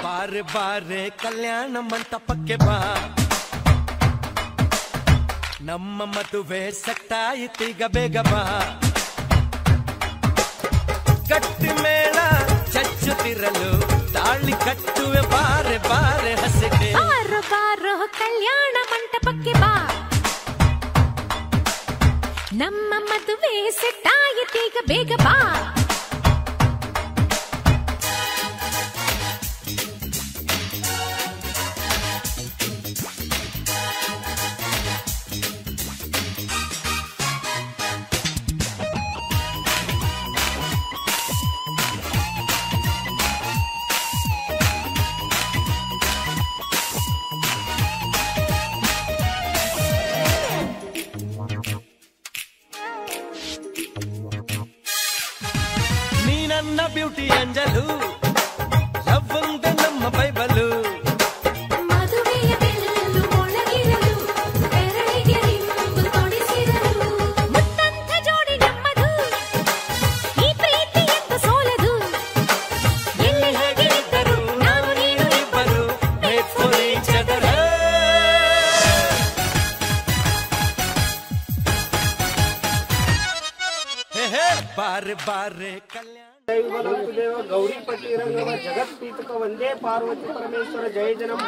ಬಾರೆ ಬಾರೆ ಕಲ್ಯಾಣ ಮಂಟಪಕ್ಕೆ ಬಾ, ನಮ್ಮ ಮದುವೆ ಸೆಟ್ಟಾಯಿತೀಗ ಬೇಗ ಬಾ. ಗಟ್ಟಿ ಮೇಳ ಚಚ್ಚುತ್ತಿರಲು ತಾಳಿ ಕಟ್ಟುವೆ ಬಾರೆ ಬಾರೆ ಹಸಿಗೆ. ಬಾರೋ ಬಾರೋ ಕಲ್ಯಾಣ ಮಂಟಪಕ್ಕೆ ಬಾ, ನಮ್ಮ ಮದುವೆ ಸೆಟ್ಟಾಯಿತೀಗ ಬೇಗ ಬಾ. ನನ್ನ ಬ್ಯೂಟಿ ಅಂಜಲು ಲವ್ ಒಂದೇ ನಮ್ಮ ಬೈಬಲು. ಮದುವೆಯ ಬೆಲ್ಲು ಒಳಗಿರಲು ಬೆರಳಿಗೆ ರಿಂಗು ತೊಡಿಸಿರಲು, ಮುತ್ತಂಥ ಜೋಡಿ ನಮ್ಮದು, ಈ ಪ್ರೀತಿ ಎಂತ ಸೋಲದು. ಎಲ್ಲಿ ಹೇಗೆ ಇದ್ದರು ನಾವು ನೀನು ಇಬ್ಬರು made for each other. ಬಾರೆ ಬಾರೆ ಕಲ್ಯಾಣ ದೇವ ಗೌರಿಪತಿ ರಂಗವ ಜಗತ್ಪೀತಕ ವಂದೇ ಪಾರ್ವತಿ ಪರಮೇಶ್ವರ ಜಯ ಜನಂ.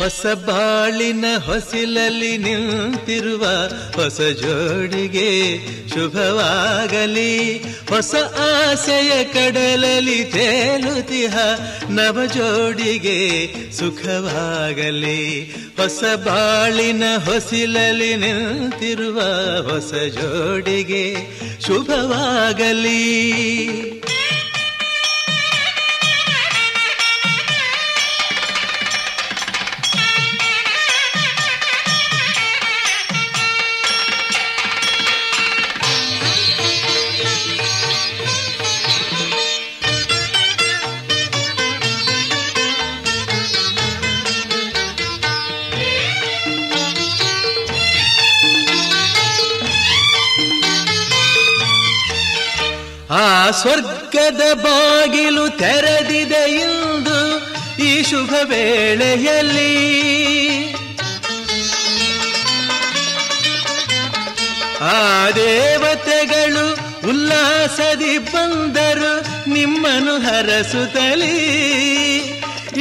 ಹೊಸ ಬಾಳಿನ ಹೊಸಿಲಲ್ಲಿ ನಿಂತಿರುವ ಹೊಸ ಜೋಡಿಗೆ ಶುಭವಾಗಲಿ. ಹೊಸ ಆಸೆಯ ಕಡಲಲ್ಲಿ ತೇಲುತಿಹ ನವ ಜೋಡಿಗೆ ಸುಖವಾಗಲಿ. ಹೊಸ ಬಾಳಿನ ಹೊಸಿಲಲ್ಲಿ ನಿಂತಿರುವ ಹೊಸ ಜೋಡಿಗೆ ಶುಭವಾಗಲಿ. ಆ ಸ್ವರ್ಗದ ಬಾಗಿಲು ತೆರೆದಿದೆ ಇಂದು ಈ ಶುಭ ವೇಳೆಯಲ್ಲಿ. ಆ ದೇವತೆಗಳು ಉಲ್ಲಾಸದಿ ಬಂದರು ನಿಮ್ಮನ್ನು ಹರಸುತ್ತಲೇ.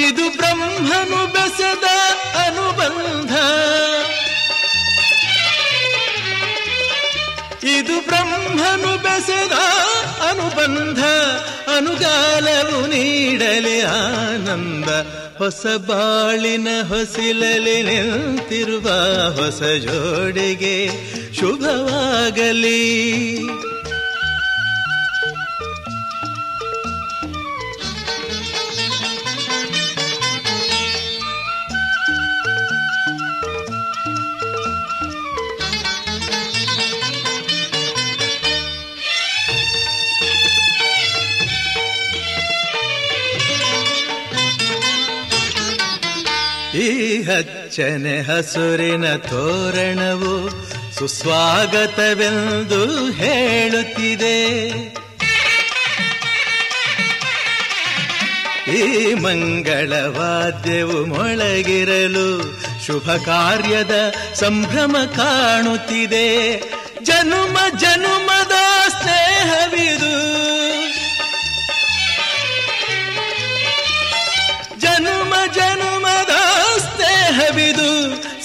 ಇದು ಬ್ರಹ್ಮನು ಬೆಸೆದ ಅನುಬಂಧ, ಇದು ಬ್ರಹ್ಮನು ಬೆಸೆದ ಅನುಬಂಧ. ಅನುಗಾಲವು ನೀಡಲಿ ಆನಂದ. ಹೊಸ ಬಾಳಿನ ಹೊಸಿಲಲ್ಲಿ ನಿಂತಿರುವ ಹೊಸ ಜೋಡಿಗೆ ಶುಭವಾಗಲಿ. ಈ ಹಚ್ಚನೆ ಹಸುರಿನ ತೋರಣವು ಸುಸ್ವಾಗತವೆಂದು ಹೇಳುತ್ತಿದೆ. ಈ ಮಂಗಳವಾದ್ಯವು ಮೊಳಗಿರಲು ಶುಭ ಕಾರ್ಯದ ಸಂಭ್ರಮ ಕಾಣುತ್ತಿದೆ. ಜನುಮ ಜನುಮದ ಸ್ನೇಹವಿದು, ಜನುಮ ಜನುಮದ ಸ್ನೇಹವಿದು.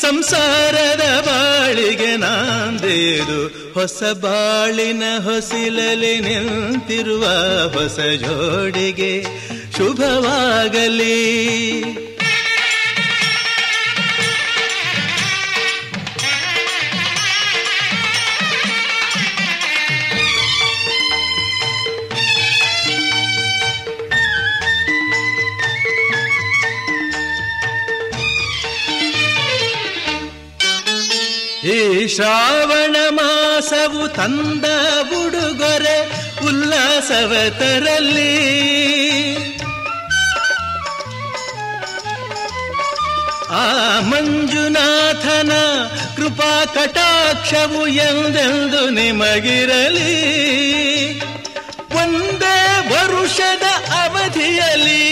ಸಂಸಾರದ ಬಾಳಿಗೆ ನಾಂದೇದು. ಹೊಸ ಬಾಳಿನ ಹೊಸಿಲಲ್ಲಿ ನಿಂತಿರುವ ಹೊಸ ಜೋಡಿಗೆ ಶುಭವಾಗಲಿ. ಈ ಶ್ರಾವಣ ಮಾಸವು ತಂದ ಉಡುಗೊರೆ ಉಲ್ಲಾಸವ ತರಲಿ. ಆ ಮಂಜುನಾಥನ ಕೃಪಾ ಕಟಾಕ್ಷವು ಎಂದೆಂದು ನಿಮಗಿರಲಿ. ಒಂದೇ ವರುಷದ ಅವಧಿಯಲ್ಲಿ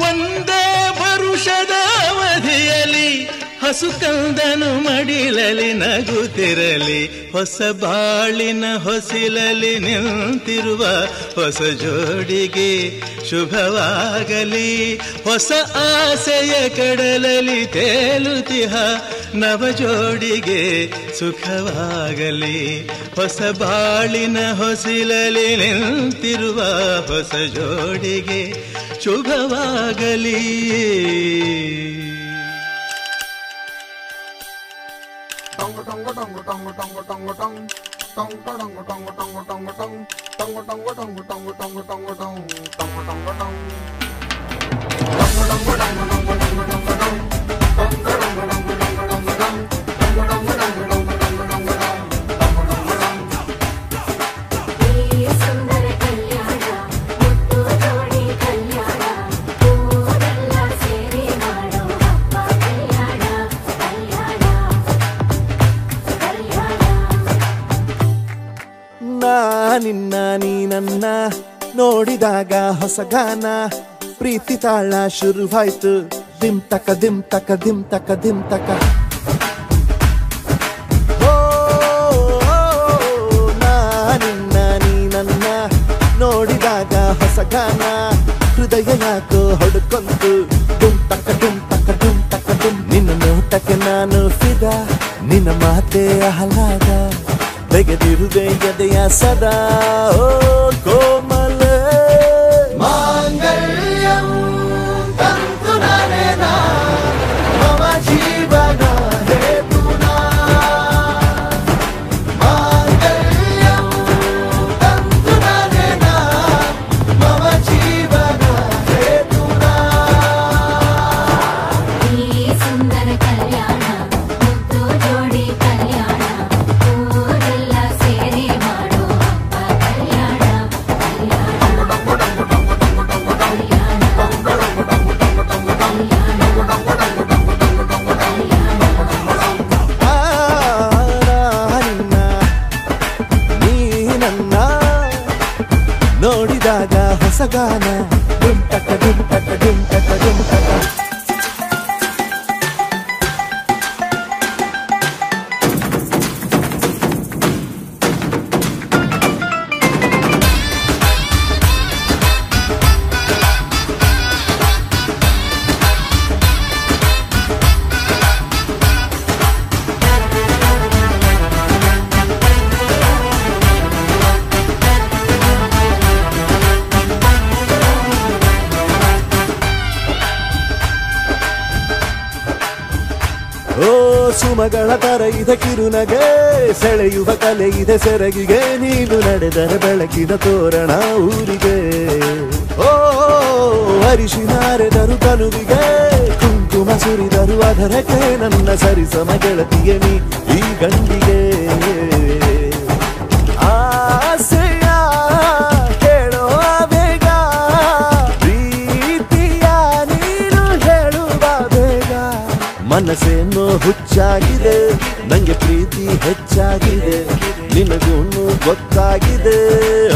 ಒಂದೇ ವರುಷದ ಅವಧಿಯಲ್ಲಿ ಹಸುಕಂದನು ಮಡಿಲಲಿ ನಗುತ್ತಿರಲಿ. ಹೊಸ ಬಾಳಿನ ಹೊಸಿಲಲಿ ನಿಂತಿರುವ ಹೊಸ ಜೋಡಿಗೆ ಶುಭವಾಗಲಿ. ಹೊಸ ಆಸೆಯ ಕಡಲಲಿ ತೇಲುತಿಹ ನವ ಜೋಡಿಗೆ ಸುಖವಾಗಲಿ. ಹೊಸ ಬಾಳಿನ ಹೊಸಿಲಲಿ ನಿಂತಿರುವ ಹೊಸ ಜೋಡಿಗೆ ಶುಭವಾಗಲಿ. ನಿನ್ನ ನೀ ನನ್ನ ನೋಡಿದಾಗ ಹೊಸ ಗಾನ ಪ್ರೀತಿ ತಾಳ ಶುರುವಾಯ್ತು. ದಿಮ್ ತಕ ದಿಮ್ ತಕ ದಿಮ್ ತಕ ದಿಮ್ ತಕ. ನಿನ್ನ ನೀ ನನ್ನ ನೋಡಿದಾಗ ಹೊಸ ಗಾನ ಹೃದಯ ಯಾಕೋ ಹೊಡ್ಕೊಂತು. ದುಮ್ ತಕ ದುಮ್ ತಕ ದುಮ್ ತಕ ದುಮ್. ನಿನ್ನ ನೋಟಕ್ಕೆ ನಾನು ಫಿದಾ, ನಿನ್ನ ಮಾತೆ ಆಹ್ಲಾದ. ತೆಗೆದಿರುವೆ ಎದೆಯ ಸದಾ ಓ ಕೋಮಲ. ಮಾಂಗಲ್ಯಂ ತಂತು ನಾನೇನಾ ಮಮ ಜೀವನ ಹೇತುನಾ. ಮಾಂಗಲ್ಯಂ ತಂತು ನಾನೇನಾ ಮಮ ಜೀವನ ಹೇತುನಾ. ಈ ಸುಂದರ ಕಲ್ಯಾಣ ಮುದ್ದು ಜೋಡಿ ಕಲ್ಯಾಣ ಸೇರಿ ಮಾಡೋ ಹಬ್ಬ ಕಲ್ಯಾಣ ನಿನ್ನ ನೀ ನನ್ನ ನೋಡಿದಾಗ ಹೊಸ ಗಾನ ಡುಮ್ ಟಕ ಡುಮ್ ಟಕ ಡುಮ್ ಟಕ ಡುಮ್ ಟಕ. ಓ ಸುಮಗಳ ತರ ಇದ ಕಿರುನಗೆ ಸೆಳೆಯುವ ಕಲೆ ಇದೆ ಸೆರಗಿಗೆ. ನೀನು ನಡೆದರೆ ಬೆಳಕಿನ ತೋರಣ ಊರಿಗೆ. ಓ ಅರಿಶಿನಾರೆದರು ಕನುವಿಗೆ ಕುಂಕುಮ ಸುರಿದರು ಅದರಕ್ಕೆ. ನನ್ನ ಸರಿಸಮ ಗೆಳತಿಗೆ ನೀ ಈ ಗಂಡಿಗೆ. ಆಸೆಯ ಕೇಳೋ ಬೇಗ ಪ್ರೀತಿಯ ನೀನು ಹೇಳುವ ಬೇಗ. ಮನಸ್ಸೇನೋ ಹುಚ್ಚಾಗಿದೆ ನಂಗೆ ಪ್ರೀತಿ ಹೆಚ್ಚಾಗಿದೆ. ನಿನಗೂನು ಗೊತ್ತಾಗಿದೆ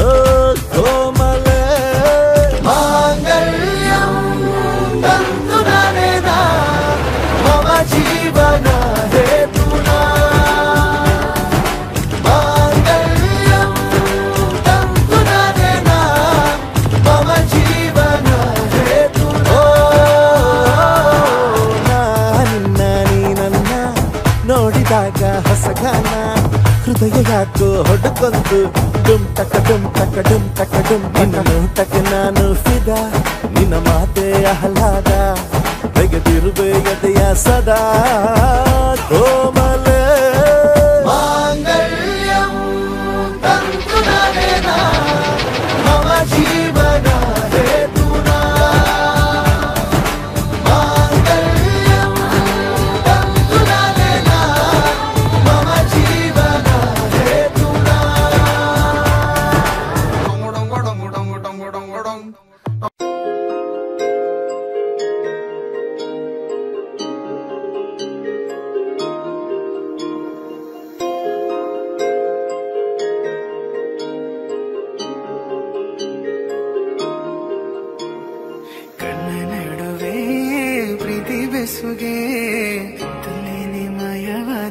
ಓ ಕೋಮಲ. ಮಾಂಗಲ್ಯಂ ತಂತು ನಾನೇನಾ ಮಮ ಜೀವನ ಹೇತುನಾ. ಮಾಂಗಲ್ಯಂ ತಂತು ನಾನೇನಾ ಮಮ ಜೀವನ ಹೇತುನಾ. ನಿನ್ನ ನೀ ನನ್ನ ನೋಡಿದಾಗ ಹೊಸ ಗಾನ ಹೃದಯ ಯಾಕೋ ಹೊಡ್ಕೊಂತು. ಡುಮ್ ಟಕ ಡುಮ್ ಟಕ ಡುಮ್ ಟಕ ಡುಮ್. ನಿನ್ನ ನೋಟಕ್ಕೆ ನಾನು ಫಿದಾ, ನಿನ್ನ ಮಾತೆ ಆಹ್ಲಾದ. ತೆಗೆದಿರುವೆ ಎದೆಯ ಸದಾ ಕೋಮಲ. ಮಾಂಗಲ್ಯಂ ತಂತು ನಾನೇನಾ ಮಮ ಜೀವನ ಹೇತುನಾ. ಮಾಂಗಲ್ಯಂ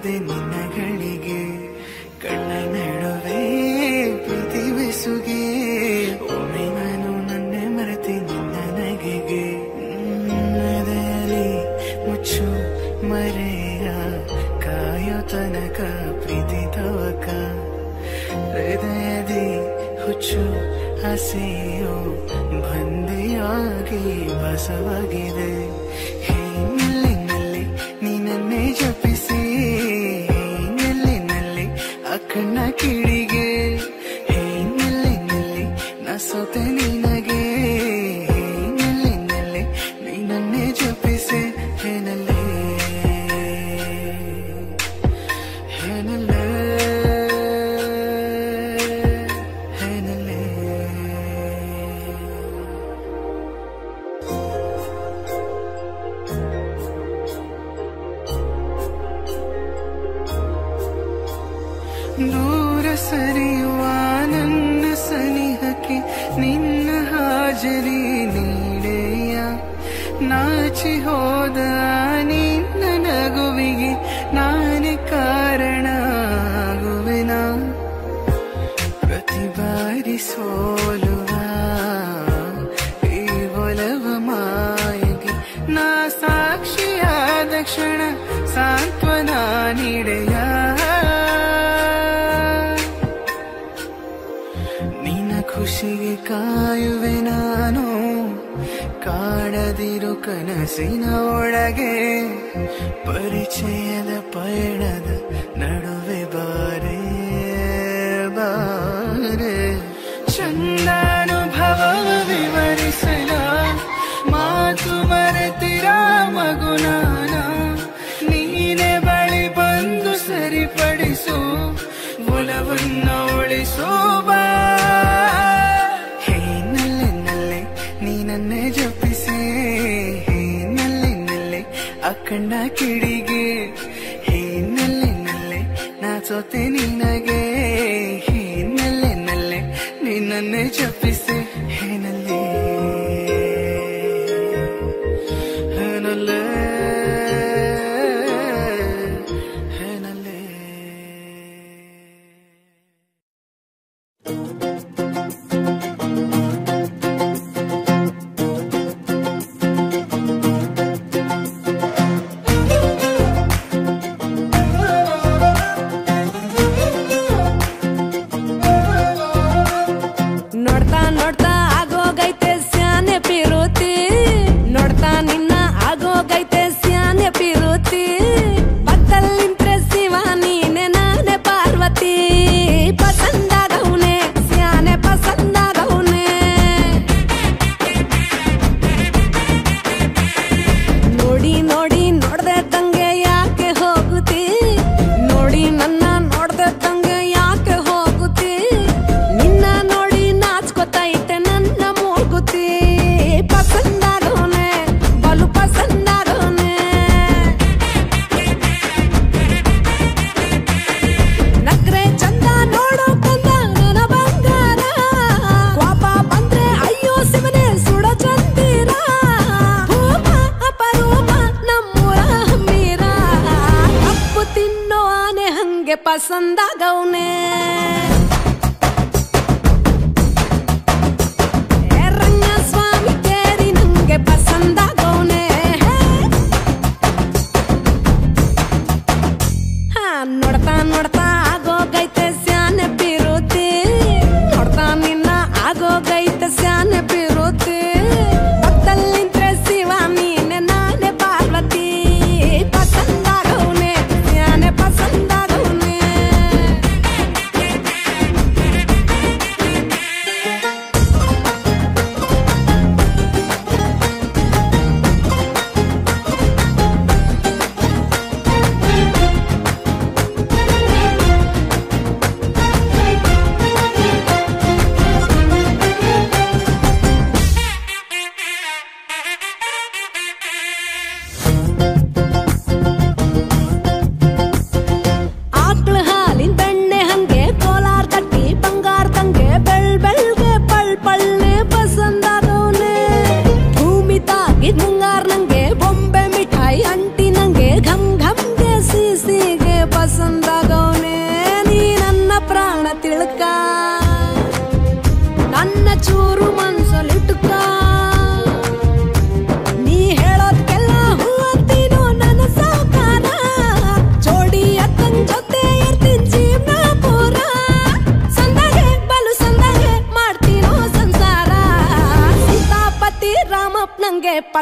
ಹೋದೆ ನಿನ್ನಗಳಿಗೆ ಕಣ್ಣ ನಡುವೆ ಪ್ರೀತಿ ಬೆಸುಗೆ ಒಮ್ಮೆ ನಾನು ನನ್ನೆ ಮರೆತೆ ನಿನ್ನ ನಗೆಗೆ ನದೆಯಲ್ಲಿ ಮುಚ್ಚು ಮರೆಯ ಕಾಯೋ ತನಕ ಪ್ರೀತಿ ತವಕ ಹೃದಯದಿ ಹುಚ್ಚು ಆಸೆಯೋ ಬಂದೆಯಾಗಿ ಬಸವಾಗಿದೆ ನಲ್ಲಿ ನೀನನ್ನೇ ಜಪಿಸಿ ನಲ್ಲಿ ಅಕ್ಕಣ್ಣ ಕಿಡಿಗೆ ನಲ್ಲಿ ನಾ ಸೋತೆ ನಿನಗೆ ನಲ್ಲಿ ನೀನನ್ನೇ ಜಪಿಸಿ ಏನಲ್ಲೇ ಏನಲ್ಲೇ ದೂರ ಸರಿಯುವ ನನ್ನ ಸನಿಹಕ್ಕೆ ನಿನ್ನ ಹಾಜರಿ ನೀಡೆಯ ನಾಚಿ ಹೋದ ನಿನ್ನ ನಗುವಿಗೆ ನಾನೇ ಕಾರಣ ಆಗುವೆನ ಪ್ರತಿ ಬಾರಿ ಸೋಲುವ ಈ ಒಲವ ಮಾಯಗೆ ನಾ ಸಾಕ್ಷಿಯಾದ ಕ್ಷಣ ಸಾಂತ್ವನ ನೀಡೆಯ ಖುಷಿಗೆ ಕಾಯುವೆ ನಾನು ಕಾಡದಿರು ಕನಸಿನ ಒಳಗೆ ಪರಿಚಯದ ಪಯಣದ ನಡುವೆ ಬಾರೆ ಬಾರೆ ಚಂದಾನುಭವ ವಿವರಿಸಲ ಮಾತು ಮರೆತಿರ ಮಗುನಾನ ನೀನೆ ಬಳಿ ಬಂದು ಸರಿಪಡಿಸು ಒಲವನ್ನ ಉಳಿಸೋ ಬಾ ನೀನನ್ನೇ ಜಪಿಸಿ ನಲ್ಲಿ ಅಕ್ಕಣ್ಣ ಕಿಡಿಗೆ ನಲ್ಲಿ ನಾ ಸೋತೆ ನಿನಗೆ ನಲ್ಲಿ ನೀನನ್ನೇ ಜಪಿಸಿ ನಲ್ಲಿ ಪಸಂದಾಗವ್ನೆ ರಂಗಸ್ವಾಮಿ ಕೇರಿ ನಂಗೆ ಪಸಂದಾಗವ್ನೆ ನೋಡ್ತಾ ನೋಡ್ತಾ ಆಗೋಗೈತೆ ಸ್ಯಾನೆ ಬಿರುತಿ ನೋಡ್ತಾ ನಿನ್ನ ಆಗೋಗೈತೆ ಸ್ಯಾನೆ ಬಿರುತಿ ಪಕ್ಕದಲ್ಲಿಂತ್ರೆ ಶಿವ ನೀನೆ ನಾನೇ ಪಾರ್ವತಿ ಪಸಂದಾಗವ್ನೆ ಸ್ಯಾನೆ ಪಸಂದಾಗವ್ನೆ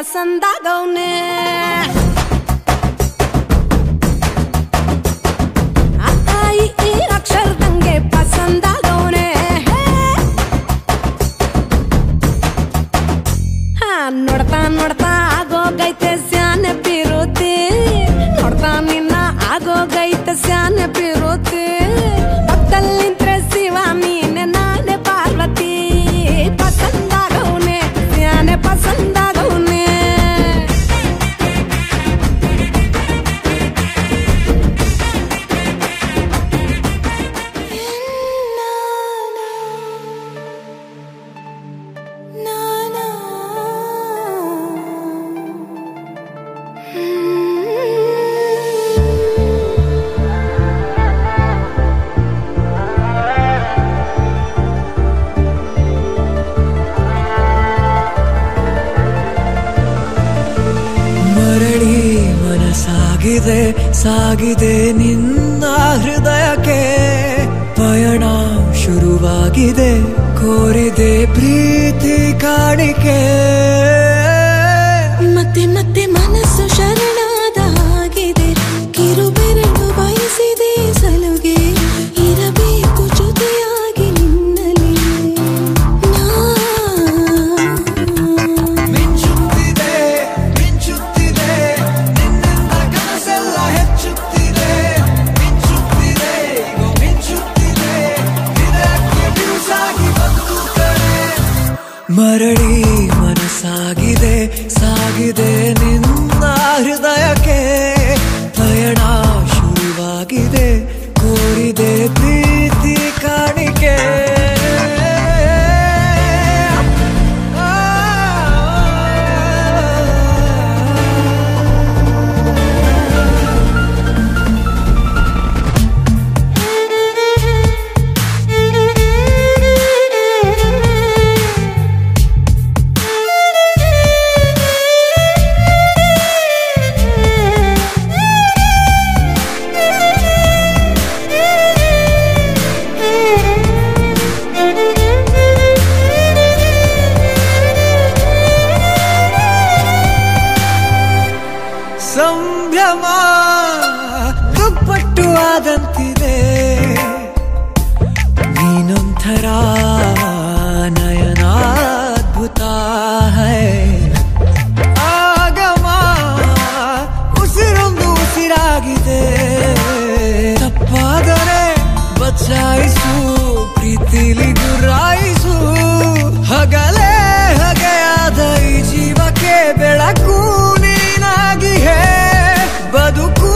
ಪಸಂದಾಗವ್ನೆ ಅಕ್ಕಾಯಿ ಈ ಅಕ್ಷರದಂಗೆ ಪಸಂದಾಗವ್ನೆ ನೋಡ್ತಾ ನೋಡ್ತಾ ಆಗೋಗೈತೆ ಸ್ಯಾನೆ ಪಿರುತಿ ನೋಡ್ತಾ ನಿನ್ನ ಆಗೋಗೈತೆ ಸ್ಯಾನೆ ಪಿರುತಿ ಪಕ್ಕದಲ್ಲಿಂತ್ರೆ ಶಿವ ನೀನೆ ನಾನೇ ಪಾರ್ವತಿ ಪಸಂದಾಗವ್ನೆ ಸ್ಯಾನೆ ಪಸಂದಾಗವ್ನೆ ಸಾಗಿದೆ ನಿನ್ನ ಹೃದಯಕ್ಕೆ ಪಯಣ ಶುರುವಾಗಿದೆ ಕೋರಿದೆ ಪ್ರೀತಿ ಕಾಣಿಕೆ ಮತ್ತೆ ಮತ್ತೆ ಮನಸ್ಸು ಶರಣಾದ ಹಾಗಿದೆ ಕಿರುಬೆರಳು ಬಯಸಿದೆ ಸಲುಗೆ ಇರಬೇಕು ಜೊತೆಯಾಗಿ ನಿನ್ನಲ್ಲಿ ಮಿಂಚುತ್ತಿದೆ ಮಿಂಚುತ್ತಿದೆ ನಿನ್ನಿಂದ ಕನಸೆಲ್ಲ ಹೆಚ್ಚುತ್ತಿದೆ ಮಿಂಚುತ್ತಿದೆ ಈಗ ಮಿಂಚುತ್ತಿದೆ ಇದಕ್ಕೆ ಬಿರುಸಾಗಿ ಬಂತು ಕಡೆ ಮರಳಿ ಮನಸ್ಸಾಗಿದೆ ಸಾಗಿದೆ ನಿನ್ನ ಹೃದಯಕ್ಕೆ ಪಯಣ ಶುರುವಾಗಿದೆ ಕೋರಿದೆ ಪ್ರೀತಿ ಕಾಣಿಕೆ ಸಂಭ್ರಮ ದುಪ್ಪಟ್ಟು ಆದಂತಿದೆ ನೀನೊಂಥರ ನಯನಾದ್ಭುತ ಹೈ ಆಗಮ ಉಸಿರೊಂದು ಉಸಿರಾಗಿದೆ ತಪ್ಪಾದರೆ ಬಚಾಯಿಸು ಪ್ರೀತಿಲಿ ಗುರಾಯಿಸು ಹಗಲೇ ಹಗೆಯಾದ ಈ ಜೀವಕ್ಕೆ ಬೆಳಕು ನೀನಾಗಿಯೇ ಬದುಕು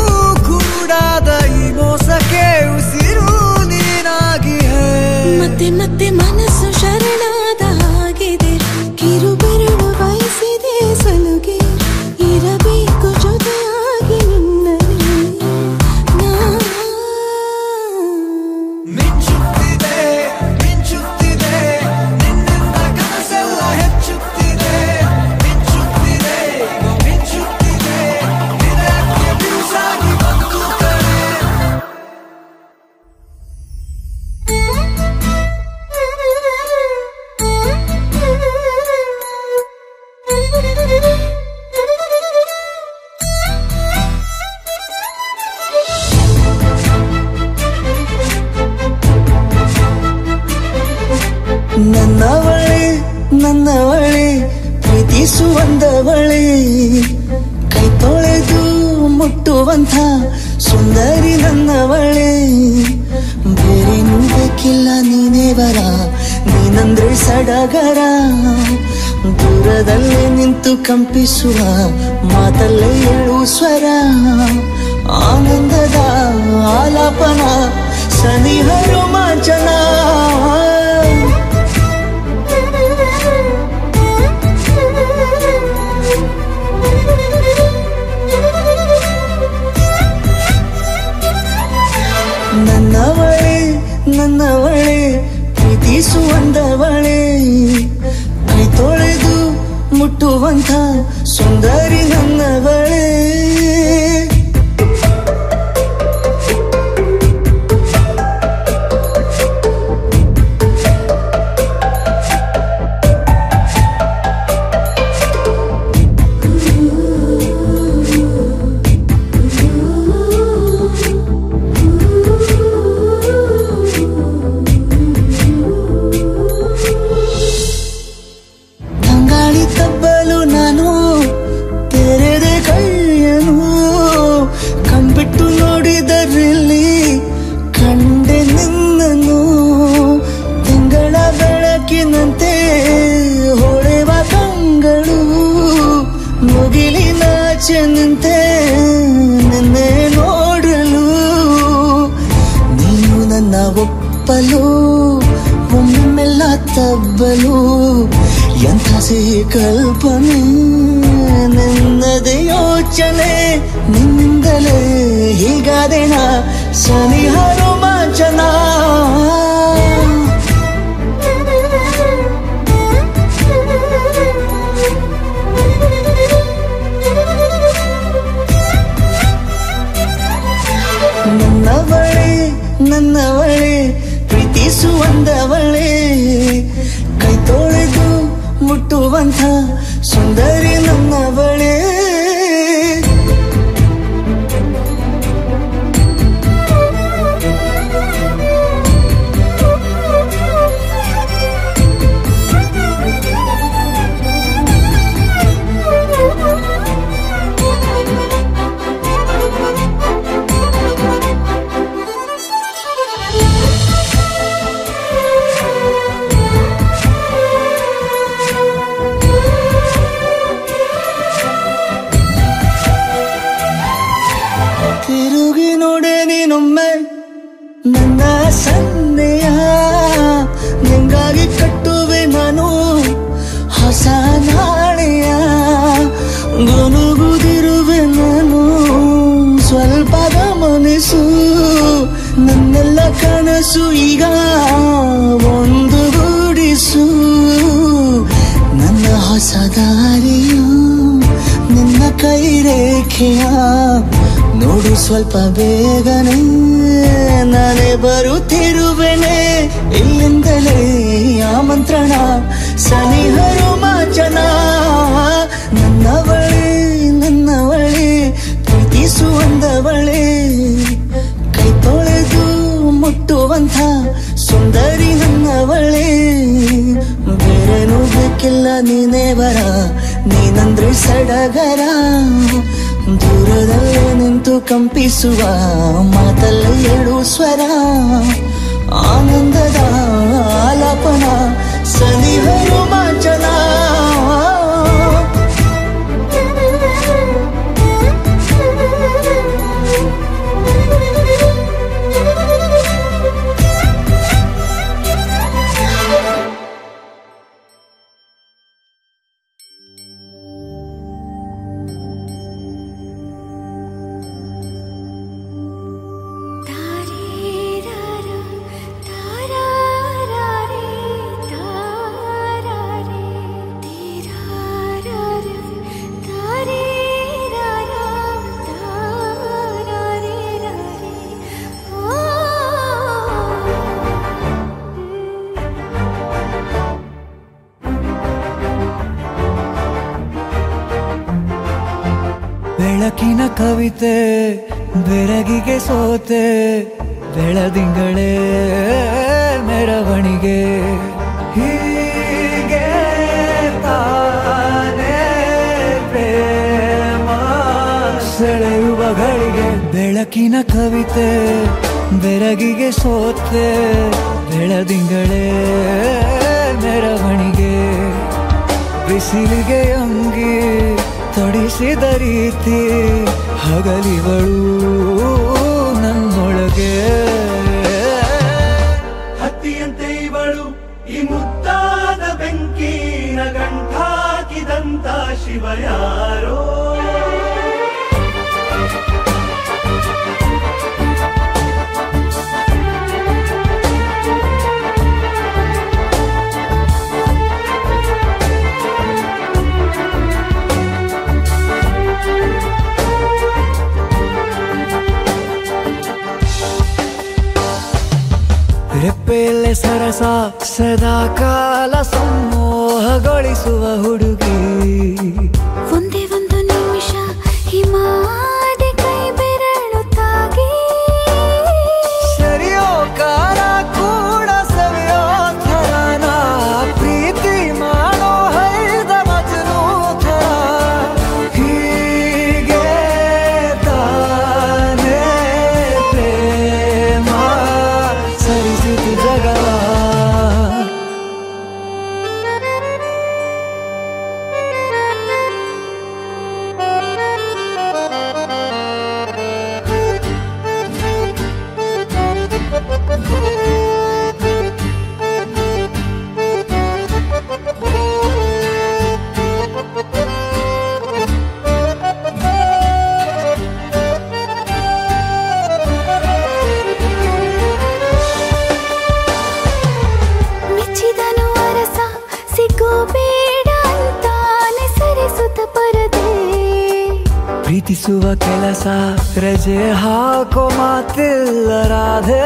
ಕುರುಡಾದ ಈ ಮೋಸಕ್ಕೆ ಉಸಿರು ನೀನಾಗಿಯೇ ಮತ್ತೆ ಮತ್ತೆ ಮನಸ್ಸು ಶರಣಾದ ಹಾಗಿದೆ ಕಿರುಬೆರಳು ಬಯಸಿದೆ ಸಲುಗೆ ಇರಬೇಕು ಜೊತೆಯಾಗಿ ನಿನ್ನಲ್ಲಿ ಮಿಂಚುತ್ತಿದೆ ಮಿಂಚುತ್ತಿದೆ ನಿನ್ನಿಂದ ಕನಸೆಲ್ಲ ಹೆಚ್ಚುತ್ತಿದೆ ಮಿಂಚುತ್ತಿದೆ ಈಗ ಮಿಂಚುತ್ತಿದೆ ಇದಕ್ಕೆ ಬಿರುಸಾಗಿ ಬಂತು ಕಡೆ ನನ್ನವಳೆ ಪ್ರೀತಿಸುವಂದವಳೆ ಕೈ ತೊಳೆದು ಮುಟ್ಟುವಂಥ ಸುಂದರಿ ನನ್ನವಳೆ ಬೇರೇನೂ ಬೇಕಿಲ್ಲ ನೀನೇ ಬರ ನೀನಂದ್ರೆ ಸಡಗರ ದೂರದಲ್ಲೇ ನಿಂತು ಕಂಪಿಸುವ ಮಾತಲ್ಲೇ ಏಳು ಸ್ವರ ಆನಂದದ ಆಲಾಪನ ಸನಿಹ ರೋಮಾಂಚನ ನನ್ನವಳೆ ಪ್ರೀತಿಸುವಂದವಳೆ ಕೈ ತೊಳೆದು ಮುಟ್ಟುವಂಥ ಸುಂದರಿ ನನ್ನವಳೆ ತಬ್ಬಲು ಎಂಥ ಕಲ್ಪನೆ ನಿನ್ನದೇ ಯೋಚನೆ ನಿನ್ನಿಂದಲೇ ಹೀಗಾದೇಣ ಸನಿಹ ರೋಮಾಂಚನ ನನ್ನವಳೆ ಪ್ರೀತಿಸುವಂದವಳೆ ಕೈ ತೊಳೆದು ಮುಟ್ಟುವಂಥ ಸುಂದರಿ ನನ್ನವಳೆ ತಿರುಗಿ ನೋಡೆ ನೀನೊಮ್ಮೆ ನನ್ನ ಸನ್ನೆಯ ನಿಂಗಾಗಿ ಕಟ್ಟುವೆ ನಾನು ಹೊಸ ನಾಳೆಯ ಗುನುಗುದಿರುವೆ ನಾನು ಸ್ವಲ್ಪ ಗಮನಿಸು ನನ್ನೆಲ್ಲ ಕನಸು ಈಗ ಒಂದು ಗೂಡಿಸು ನನ್ನ ಹೊಸ ದಾರಿಯು ನಿನ್ನ ಕೈ ರೇಖೆಯ ನೋಡು ಸ್ವಲ್ಪ ಬೇಗನೆ ನಾನೇ ಬರುತ್ತಿರುವೆನೆ ಇಲ್ಲಿಂದಲೇ ಆಮಂತ್ರಣ ಸನಿಹ ರೋಮಾಂಚನ ನನ್ನವಳೆ ಪ್ರೀತಿಸುವಂದವಳೆ ಕೈ ತೊಳೆದು ಮುಟ್ಟುವಂಥ ಸುಂದರಿ ನನ್ನವಳೆ ಬೇರೇನೂ ಬೇಕಿಲ್ಲ ನೀನೇ ಬರ ನೀನಂದ್ರೆ ಸಡಗರ ದೂರದಲ್ಲೇ ನಿಂತು ಕಂಪಿಸುವ ಮಾತಲ್ಲಿ ಏಳು ಸ್ವರ ಆನಂದದ ಆಲಾಪನ ಸನಿಹ ರೋಮಾಂಚನ ಬೆಳಕಿನ ಕವಿತೆ ಬೆರಗಿಗೆ ಸೋತೆ ಬೆಳದಿಂಗಳೇ ಮೆರವಣಿಗೆ ಹೀಗೆ ತಾನೇ ಪ್ರೇಮ ಸೆಳೆಯುವ ಗಳಿಗೆ ಬೆಳಕಿನ ಕವಿತೆ ಬೆರಗಿಗೆ ಸೋತೆ ಬೆಳದಿಂಗಳೇ ಮೆರವಣಿಗೆ ಬಿಸಿಲಿಗೆ ಅಂಗಿ ತೊಡಿಸಿದ ರೀತಿ ಹಗಲಿಗಳು ನನ್ನೊಳಗೆ ಹತ್ತಿಯಂತೆ ಇವಳು ಈ ಮುದ್ದಾದ ಬೆಂಕಿನ ಗಂಟಾಕಿದಂತ ಶಿವ ಯಾರೋ ರೆಪ್ಪೆಯಲ್ಲೇ ಸರಸ ಸದಾ ಕಾಲ ಸಂಮೋಹಗೊಳಿಸುವ ಹುಡುಗಿ ಒಂದೇ ಒಂದು ನಿಮಿಷ ಹಿಮಾದಿ ಕೈ ಬೆರಳು ತಾಗಿ ಸರಿಯೋ ಕಾರ ಕೂಡ ಸವಿಯೋ ಥರನ ಪ್ರೀತಿ ಮಾಡೋ ಹೈದ ಮಜನು ಥರ ಹೀಗೆ ತಾನೇ ಪ್ರೇಮ ಸರಿಸಿತು ಜಗವ ಪ್ರೀತಿಸುವ ಕೆಲಸ ರಜೆ ಹಾಕೋ ಮಾತಿಲ್ಲ ರಾಧೆ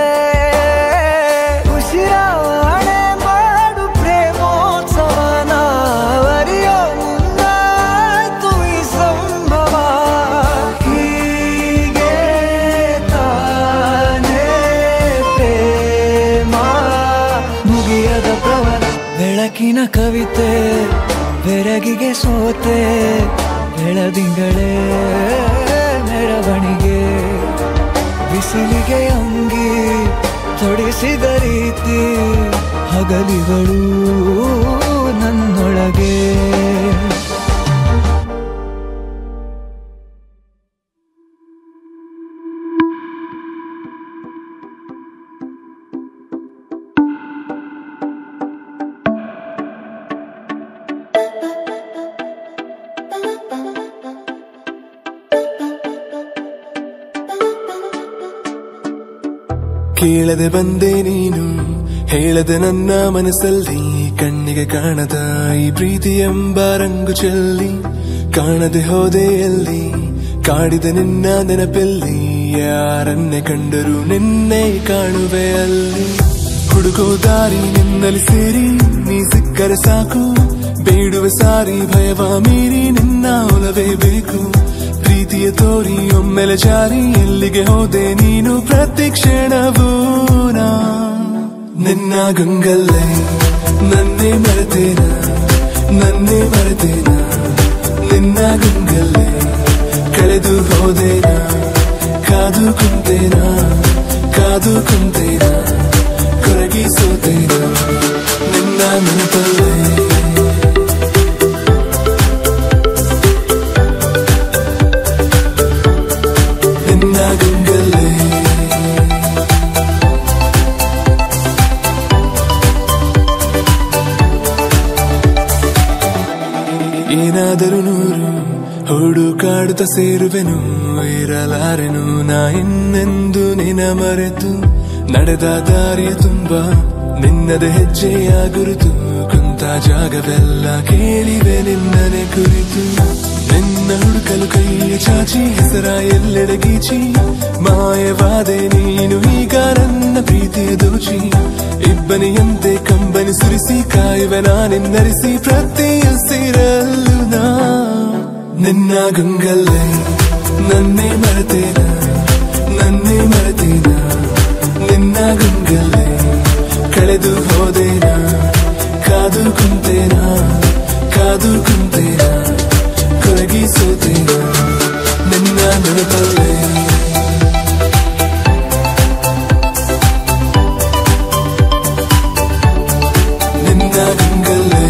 ಉಸಿರಾವಣೆ ಮಾಡು ಪ್ರೇಮೋತ್ಸವನ ಅರಿಯೋ ಮುಂದಾಯ್ತು ಈ ಸಂಭವ ಹೀಗೆ ತಾನೇ ಪ್ರೇಮ ಮುಗಿಯದ ಪ್ರವರ ಬೆಳಕಿನ ಕವಿತೆ ಬೆರಗಿಗೆ ಸೋತೆ ಬೆಳದಿಂಗಳೇ ಮೆರವಣಿಗೆ ಬಿಸಿಲಿಗೆ ಅಂಗಿ ತೊಡಿಸಿದ ರೀತಿ ಹಗಲಿಗಳು ನನ್ನೊಳಗೆ ಕೇಳದೆ ಬಂದೆ ನೀನು ಹೇಳದೆ ನನ್ನ ಮನಸ್ಸಲ್ಲಿ ಕಣ್ಣಿಗೆ ಕಾಣದ ಈ ಪ್ರೀತಿ ಎಂಬ ರಂಗು ಚೆಲ್ಲಿ ಕಾಣದೆ ಹೋದೆ ಎಲ್ಲಿ ಕಾಡಿದ ನಿನ್ನ ನೆನಪಲ್ಲಿ ಯಾರನ್ನೇ ಕಂಡರೂ ನಿನ್ನೆ ಕಾಣುವೆ ಅಲ್ಲಿ ಹುಡುಗೋ ದಾರಿ ನಿನ್ನಲ್ಲಿ ಸೇರಿ ನೀ ಸಿಕ್ಕರೆ ಸಾಕು ಬೇಡುವೆ ಸಾರಿ ಭಯವ ಮೀರಿ ನಿನ್ನ ಒಲವೇ ಬೇಕು ಪ್ರೀತಿಯ ತೋರಿ ಒಮ್ಮೆಲೆ ಜಾರಿ ಎಲ್ಲಿಗೆ ಹೋದೆ ನೀನು ಪ್ರತಿ ಕ್ಷಣವೂ ನಿನ್ನ ಗಂಗಲ್ಲೇ ನನ್ನೇ ಮರೆತೇನ ನನ್ನೇ ಮರೆತೇನ ನಿನ್ನ ಗಂಗಲ್ಲೇ ಕಳೆದು ಹೋದೇನ ಕಾದು ಕುಂತೇನ ಕಾದು ಕುಂತೇನ ಕೊರಗಿ ಸೋತೇನ ನಿನ್ನ ನೆನಪಲ್ಲೇ ಏನಾದರೂ ನೂರು ಹುಡುಕಾಡುತ್ತ ಸೇರುವೆನು ಇರಲಾರೆನು ನಾ ಇನ್ನೆಂದು ನಿನ ಮರೆತು ನಡೆದ ದಾರಿಯ ತುಂಬ ನಿನ್ನದೆ ಹೆಜ್ಜೆಯ ಗುರುತು ಕುಂತ ಜಾಗವೆಲ್ಲ ಕೇಳಿವೆ ನಿನ್ನನೆ ಕುರಿತು ನಿನ್ನ ಹುಡುಕಲು ಕೈಯ ಚಾಚಿ ಹೆಸರ ಎಲ್ಲೆಡೆ ಗೀಚಿ ಮಾಯವಾದೆ ನೀನು ಈಗ ನನ್ನ ಪ್ರೀತಿಯ ದೋಚಿ ಇಬ್ಬನಿಯಂತೆ ಕಂಬನಿ ಸುರಿಸಿ ಕಾಯುವೆ ನಾನಿನ್ನರಿಸಿ ಪ್ರತಿ ಉಸಿರಲ್ಲೂ ನಾ ನಿನ್ನ ಗಂಗಲ್ಲೇ ನನ್ನೇ ಮರೆತೇನ ನನ್ನೇ ಮರೆತೇನ ನಿನ್ನ ಗಂಗಲ್ಲೇ ಕಳೆದು ಹೋದೇನ ಕಾದು ಕುಂತೇನ ಕಾದು ಕುಂತೇನ ಕೊರಗಿ ಸೋತೇನ ನಿನ್ನ ನೆನಪಲ್ಲೇ ನಿನ್ನ ಗಂಗಲ್ಲೇ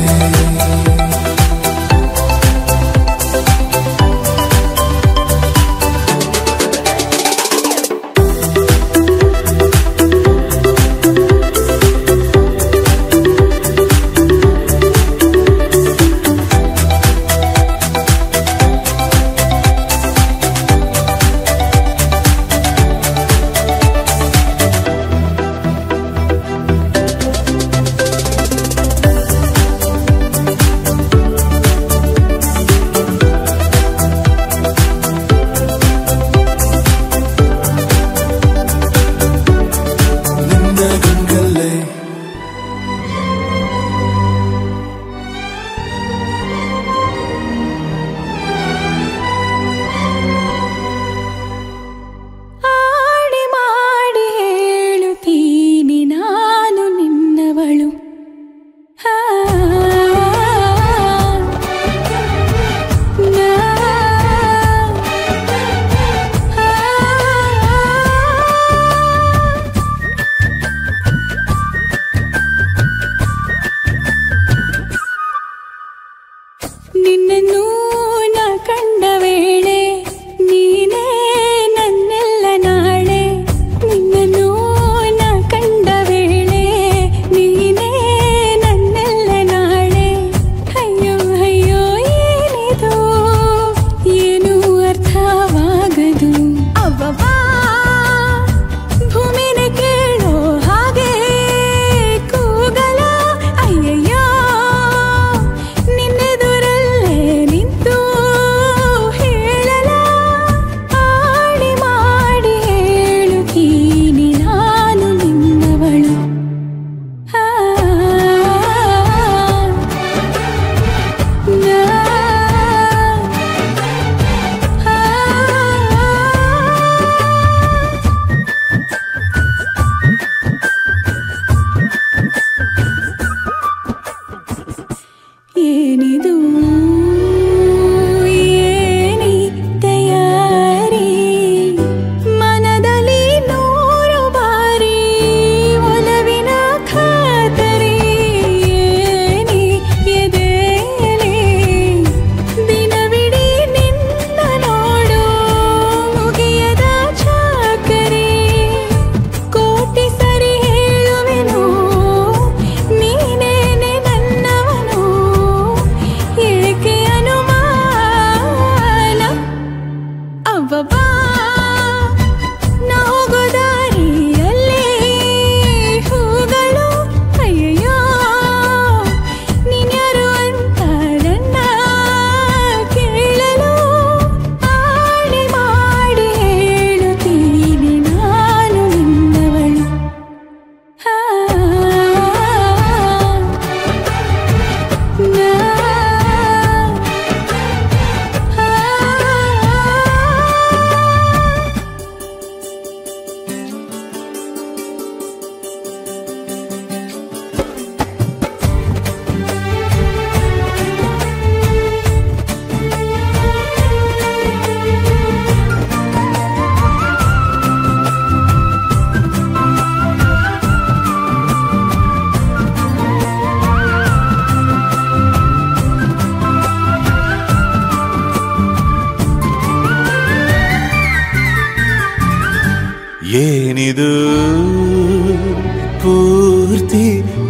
ಪೂರ್ತಿ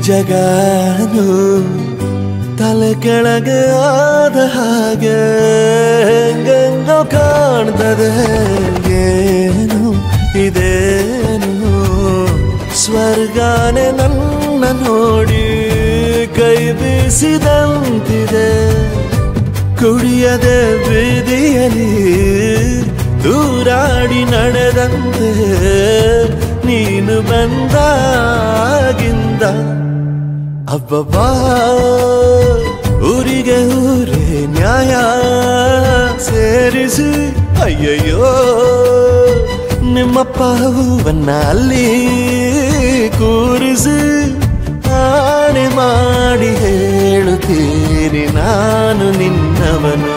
ಜಗಾನು ತಲೆ ಕೆಳಗೆ ಆದ ಹಾಗೆ ಹೆಂಗೆಂಗೋ ಕಾಣ್ತದೆ. ಏನು ಇದೇನು ಸ್ವರ್ಗಾನೆ ನನ್ನ ನೋಡಿ ಕೈ ಬೀಸಿದಂತಿದೆ. ಕುಡಿಯದೆ ಬೀದಿಯಲ್ಲಿ ದೂರಾಡಿ ನಡೆದಂತೆ ನೀನು ಬಂದಾಗಿಂದ ಅಬ್ಬಬ್ಬಾ ಊರಿಗೆ ಊರೇ ನ್ಯಾಯ ಸೇರಿಸಿ ಅಯ್ಯಯ್ಯೋ ನಿಮ್ಮಪ್ಪ ಹೂವನ್ನ ಅಲ್ಲಿ ಕೂರಿಸಿ ಆಣೆ ಮಾಡಿ ಹೇಳುತ್ತೀರಿ ನಾನು ನಿನ್ನವನು.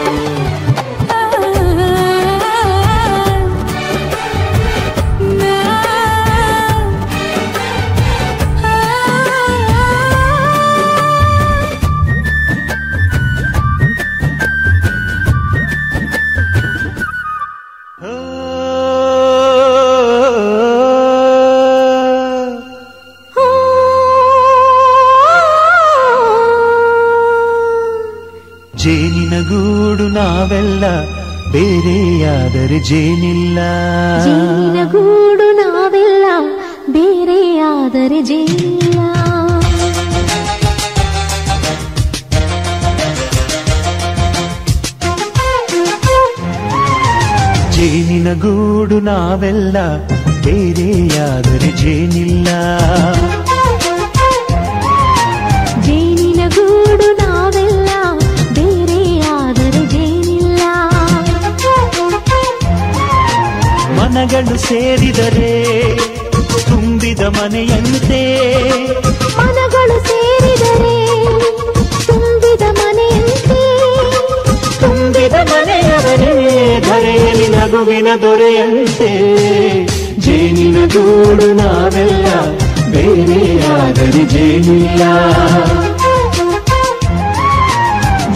ಜೇನಿನ ಗೂಡು ನಾವೆಲ್ಲ ಬೇರೆಯಾದರೆ ಜೇನಿಲ್ಲ. ಜೇನಿನ ಗೂಡು ನಾವೆಲ್ಲ ಬೇರೆಯಾದರೆ ಜೇನಿಲ್ಲ. ಜೇನಿನ ಗೂಡು ನಾವೆಲ್ಲ ಬೇರೆಯಾದರೆ ಜೇನಿಲ್ಲ. ಜೇನಿನ ಗೂಡು ನಾವೆಲ್ಲ ಬೇರೆಯಾದರೆ ಜೇನಿಲ್ಲ. ಮನಗಳು ಸೇರಿದರೆ ತುಂಬಿದ ಮನೆಯಂತೆ. ಮನಗಳು ಸೇರಿದರೆ ತುಂಬಿದ ಮನೆಯಂತೆ. ತುಂಬಿದ ಮನೆಯವರೇ ಧರೆಯಲ್ಲಿ ನಗುವಿನ ದೊರೆಯಂತೆ. ಜೇನಿನ ಗೂಡು ನಾವೆಲ್ಲ ಬೇರೆಯಾದರೆ ಜೇನಿಲ್ಲ.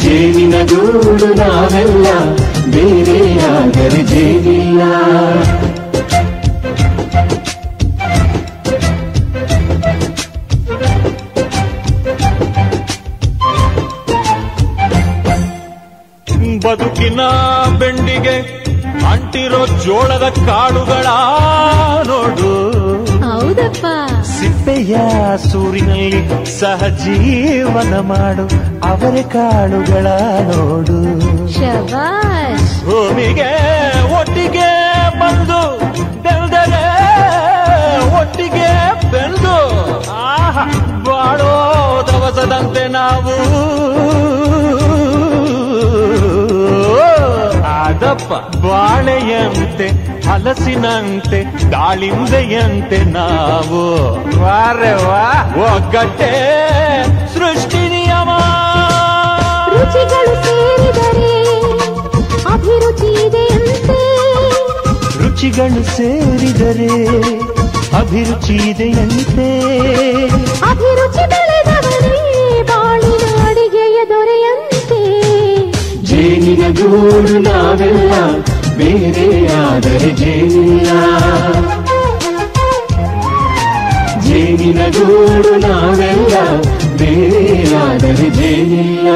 ಜೇನಿನ ಗೂಡು ನಾವೆಲ್ಲ ಬೇರೆಯಾದರೆ ಜೇನಿಲ್ಲ. ಬದುಕಿನ ಬೆಂಡಿಗೆ ಅಂಟಿರೋ ಜೋಳದ ಕಾಳುಗಳ ನೋಡು. ಹೌದಪ್ಪ. ಸಿಪ್ಪೆಯ ಸೂರಿನಲ್ಲಿ ಸಹಜೀವನ ಮಾಡು ಅವರ ಕಾಳುಗಳ ನೋಡು. ಶಬಾಷ್. ಭೂಮಿಗೆ ಒಟ್ಟಿಗೆ ಬಂದು ಬೆಳೆದರೆ ಒಟ್ಟಿಗೆ ಬೆಳೆದು ಬಾಳೋ ದವಸದಂತೆ ನಾವು ಅದಪ್ಪ ಬಾಳೆಯಂತೆ ಹಲಸಿನಂತೆ ದಾಳಿಂಬೆಯಂತೆ ನಾವು. ವಾರೆ ವಾ ಒಗ್ಗಟ್ಟೆ ಸೃಷ್ಟಿ ನಿಯಮ. ರುಚಿಗಳು ಸೇರಿದರೆ ಅಭಿರುಚಿ ಇದೆಯಂತೆ. ರುಚಿಗಳು ಸೇರಿದರೆ ಅಭಿರುಚಿ ಇದೆಯಂತೆ. ಅಭಿರುಚಿ ಬೆಳೆದವರೇ ಬಾಳಿನ ಅಡಿಗೆಯ ದೊರೆಯಂತೆ. ಜೇನಿನ ಗೂಡು ನಾವೆಲ್ಲ ಬೇರೆಯಾದರೆ ಜೇನಿಲ್ಲ. ಜೇನಿನ ಗೂಡು ನಾವೆಲ್ಲ ಬೇರೆಯಾದರೆ ಜೇನಿಲ್ಲ.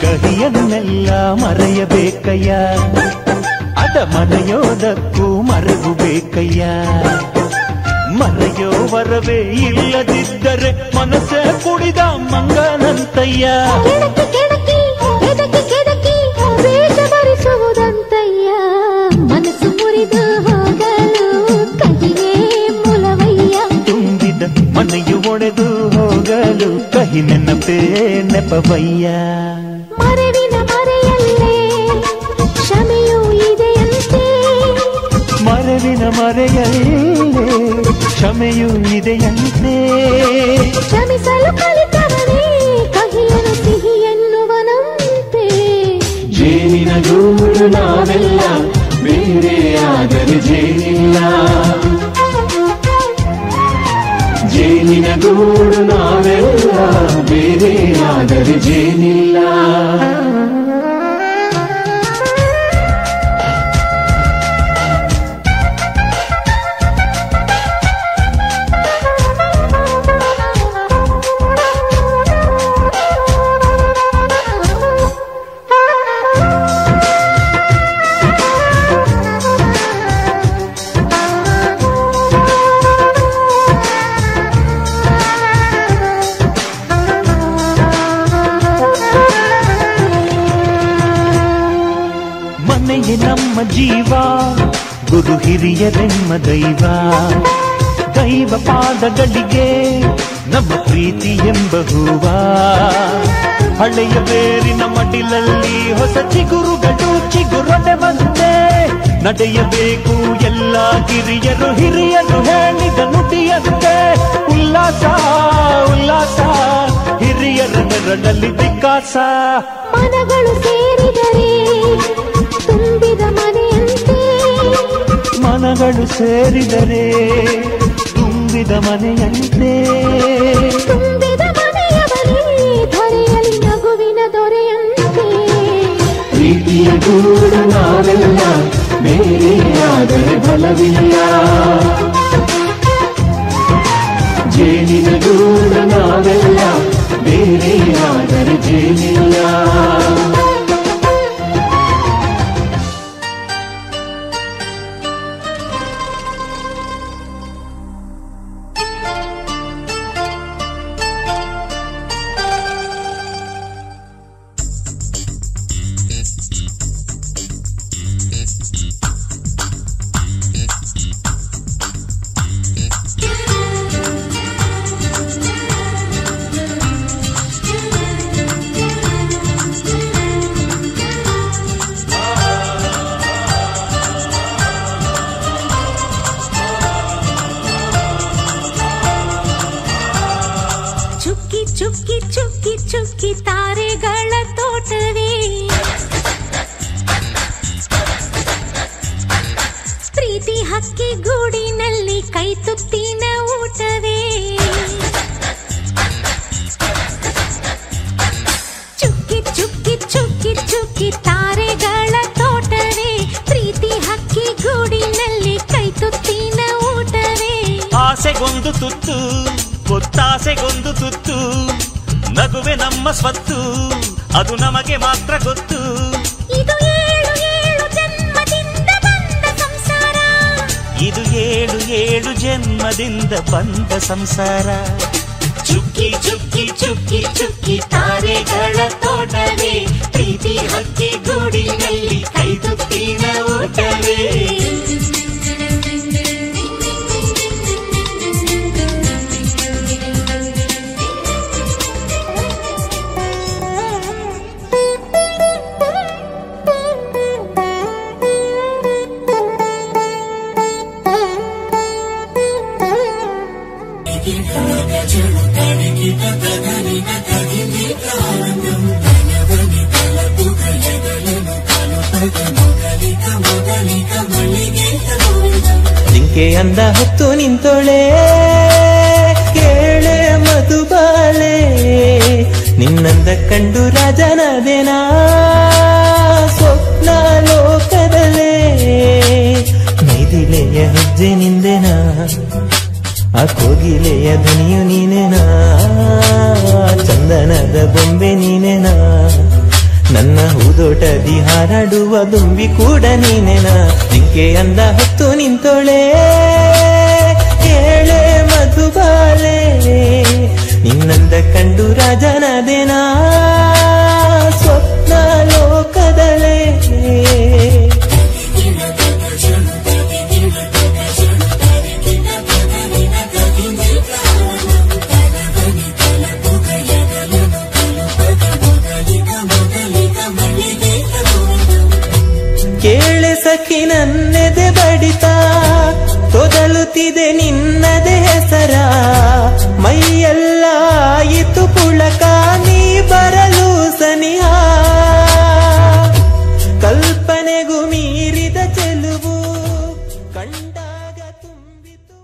ಕಹಿಯನ್ನೆಲ್ಲ ಮರೆಯಬೇಕಯ್ಯ, ಅದ ಮರೆಯೋದಕ್ಕೂ ಮರೆವು ಬೇಕಯ್ಯ. ಮರೆಯೋ ವರವೇ ಇಲ್ಲದಿದ್ದರೆ ಮನಸ್ಸೇ ಕುಡಿದ ಮಂಗನಂತಯ್ಯ. ಕೆಡಕಿ ಕೆಡಕಿ ಕೆದಕಿ ಕೆದಕಿ ವೇಷ ಭರಿಸುವುದಂತಯ್ಯ. ಮನಸ್ಸು ಮುರಿದು ಹೋಗಲು ಕಹಿಯೇ ಮೂಲವಯ್ಯ. ತುಂಬಿದ ಮನೆಯು ಒಡೆದು ಹೋಗಲು ಕಹಿ ನೆನಪೇ ನೆಪವಯ್ಯ. ಮರೆವಿನ ಮರೆಯಲ್ಲೇ ಕ್ಷಮೆಯೂ ಇದೆಯಂತೆ. ಮರೆವಿನ ಮರೆಯಲ್ಲೇ ಕ್ಷಮೆಯೂ ಇದೆಯಂತೆ. ಕ್ಷಮಿಸಲು ಕಲಿತವನೇ ಕಹಿಯನು ಸಿಹಿ ಎನ್ನುವನಂತೆ. ಜೇನಿನ ಗೂಡು ನಾವೆಲ್ಲ ಬೇರೆಯಾದರೆ ಜೇನಿಲ್ಲ. ಜೇನಿನ ಗೂಡು ನಾವೆಲ್ಲ ಬೇರೆಯಾದರೆ ಆದರೆ ಜೇನಿಲ್ಲ. ನಮ್ಮ ಜೀವ ಗುರು ಹಿರಿಯರೆಮ್ಮ ದೈವ, ದೈವ ಪಾದಗಳಿಗೆ ನಮ್ಮ ಪ್ರೀತಿ ಎಂಬ ಹೂವ. ಹಳೆಯ ಬೇರಿನ ಮಡಿಲಲ್ಲಿ ಹೊಸ ಚಿಗುರುಗಳು ಚಿಗುರೊಡೆ ಬಂದೆ, ನಡೆಯಬೇಕು ಎಲ್ಲ ಕಿರಿಯರು ಹಿರಿಯರು ಹೇಳಿದ ನುಡಿಯಂತೆ. ಉಲ್ಲಾಸ ಉಲ್ಲಾಸ ಹಿರಿಯರ ನೆರಳಲ್ಲಿ ವಿಕಾಸ. ಮನಗಳು ಸೇರಿದರೆ ತುಂಬಿದ ಮನೆಯಂತೆ, ಮನಗಳು ಸೇರಿದರೆ ತುಂಬಿದ ಮನೆಯಂತೆ. ತುಂಬಿದ ಮನೆಯ ಬಳಿ ಧರೆಯಲ್ಲಿ ನಗುವಿನ ದೊರೆಯಂತೆ. ಪ್ರೀತಿಯ ಗೂಡು ನಾವೆಲ್ಲ, ಬೇರೆಯಾದರೆ ಬಲವಿಲ್ಲ. ಜೇನಿನ ಗೂಡು ನಾವೆಲ್ಲ, ಬೇರೆಯಾದರೆ ಜೇನಿಲ್ಲ. ಆಸೆಗೊಂದು ತುತ್ತು, ಒತ್ತಾಸೆಗೊಂದು ತುತ್ತು, ನಗುವೆ ನಮ್ಮ ಸ್ವತ್ತು, ಅದು ನಮಗೆ ಮಾತ್ರ ಗೊತ್ತು. ಇದು ಏಳು ಏಳು ಜನ್ಮದಿಂದ ಬಂದ ಸಂಸಾರ, ಇದು ಏಳು ಏಳು ಜನ್ಮದಿಂದ ಬಂದ ಸಂಸಾರ. ಚುಕ್ಕಿ ಚುಕ್ಕಿ ಚುಕ್ಕಿ ಚುಕ್ಕಿ ತಾರೆಗಳ ತೋಟವೇ, ಪ್ರೀತಿ ಹಕ್ಕಿ ಗೂಡಿನಲ್ಲಿ ಕೈ ತುತ್ತಿನ ಊಟವೇ. ಜಿಂಕೆ ಅಂದ ಹೊತ್ತು ನಿಂತೊಳೆ ಕೇಳೆ ಮಧುಬಾಲೆ, ನಿನ್ನಂದ ಕಂಡು ರಾಜನಾದೇನಾ ಸ್ವಪ್ನ ಲೋಕದಲ್ಲೇ. ಮೈದಿಲೆಯ ಹೆಜ್ಜೆ ನಿಂದೆನಾ, ಆ ಕೋಗಿಲೆಯ ಧ್ವನಿಯು ನೀನೇನಾ, ಚಂದನದ ಬೊಂಬೆ ನೀನೇನಾ, ನನ್ನ ಹೂದೋಟದಿ ಹಾರಾಡುವ ದುಂಬಿ ಕೂಡ ನೀನೇನಾ. ಜಿಂಕೆ ಅಂದ ಹೊತ್ತು ನಿಂತೊಳೆ ಕೇಳೆ ಮಧುಬಾಲೆ, ನಿನ್ನಂದ ಕಂಡು ರಾಜನಾದೇನಾ ಸ್ವಪ್ನ ಲೋಕದಲ್ಲೇ. ಕೇಳೆ ಸಖಿ ನನ್ನೆದೆ ಬಡಿತ, ತೊದಲುತ್ತಿದೆ ನಿನ್ನದೆ ಹೆಸರ, ಮೈಯೆಲ್ಲ ಆಯಿತು ಪುಳಕ ನೀ ಬರಲು ಸನಿಹ. ಕಲ್ಪನೆಗೂ ಮೀರಿದ ಚೆಲುವು ಕಂಡಾಗ ತುಂಬಿತು.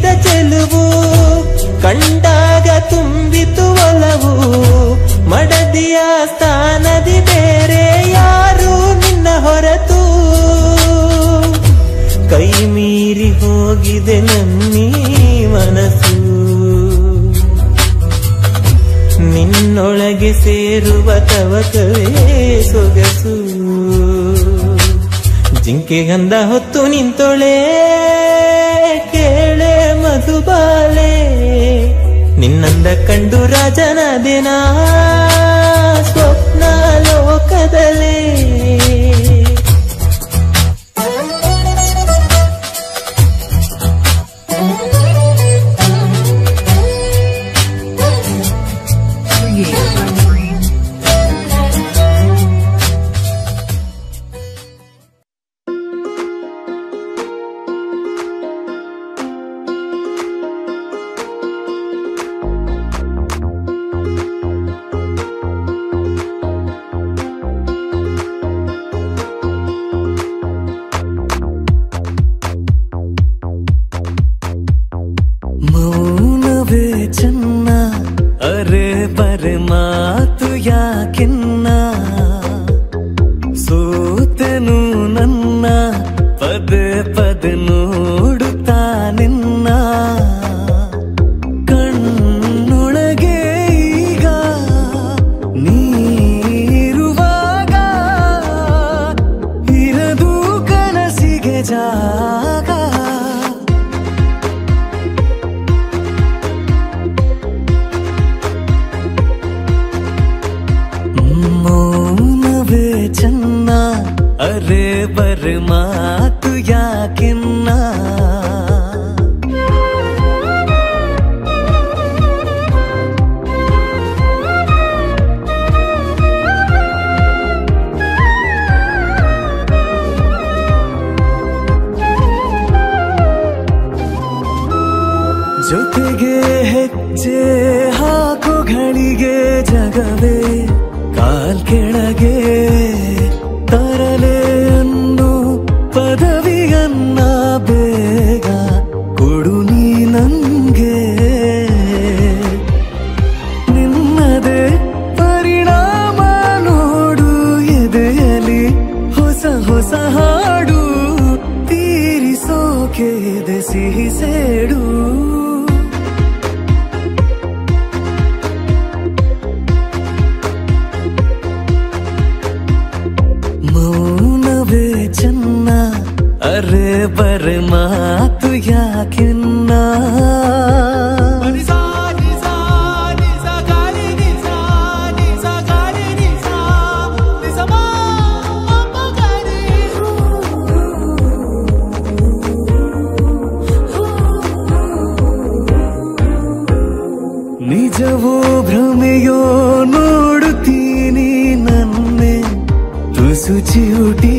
ನೀಡಿದ ಚೆಲುವು ಕಂಡಾಗ ತುಂಬಿತು ಒಲವು ಮಡದಿಯ ಸ್ಥಾನದಿ ಬೇರೆ ಯಾರು ನಿನ್ನ ಹೊರತು ಕೈ ಮೀರಿ ಹೋಗಿದೆ ನನ್ನೀ ಮನಸ್ಸು ನಿನ್ನೊಳಗೆ ಸೇರುವ ತವಕವೇ ಸೊಗಸು ಜಿಂಕೆ ಗಂಧ ಹೊತ್ತು ನಿಂತೊಳೆ ಕೇಳೆ ಮಧುಬಾಲೆ ನಿನ್ನಂದ ಕಂಡು ರಾಜನಾದೆನಾ ಸ್ವಪ್ನ ಲೋಕದಲ್ಲೇ ಜೊತೆಗೆ ಹೆಜ್ಜೆ ಹಾಕು ಘಳಿಗೆ ಜಗವೇ ಕಾಲ್ ಕೆಳಗೆ ತರಲೆ ಅನ್ನು ಪದವಿಯನ್ನ ಬೇಗ ಕೊಡು ನೀ ನಂಗೆ ನಿನ್ನದೇ ಪರಿಣಾಮ ನೋಡು ಎದೆಯಲಿ ಹೊಸ ಹೊಸ ಹಾಡು ತೀರಿಸೋಕೆ ಇದೆ ಸಿಹಿ ಸೇಡು ಚೆನ್ನ ಅರೆ ಬರೆ ಮಾತು ಯಾಕಿನ್ನ ನಿಜವೋ ಭ್ರಮೆಯೋ ನೋಡುತ್ತೀನಿ ನನ್ನೆ ತುಸು ಚಿವುಟಿ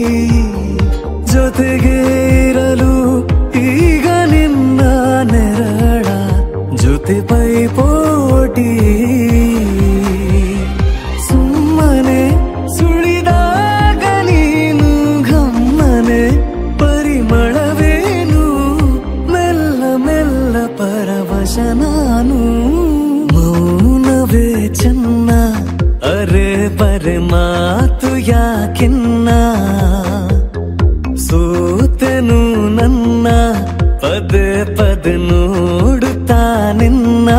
ಜೊತೆಗೆ ಇರಲು ಈಗ ನಿನ್ನ ನೆರಳ ಜೊತೆ ಪೈಪೋಟಿ ಸುಮ್ಮನೆ ಸುಳಿದಾಗ ನೀನು ಗಮ್ಮನೆ ಪರಿಮಳವೇನು ಮೆಲ್ಲ ಮೆಲ್ಲ ಪರವಶ ನಾನು ಮೌನವೇ ಚೆನ್ನ ಅರೆ ಬರೆ ಮಾತು ಯಾಕಿನ್ನ ಸೋತೆನು ನನ್ನ ಪದೇ ಪದೇ ನೋಡುತ್ತಾ ನಿನ್ನ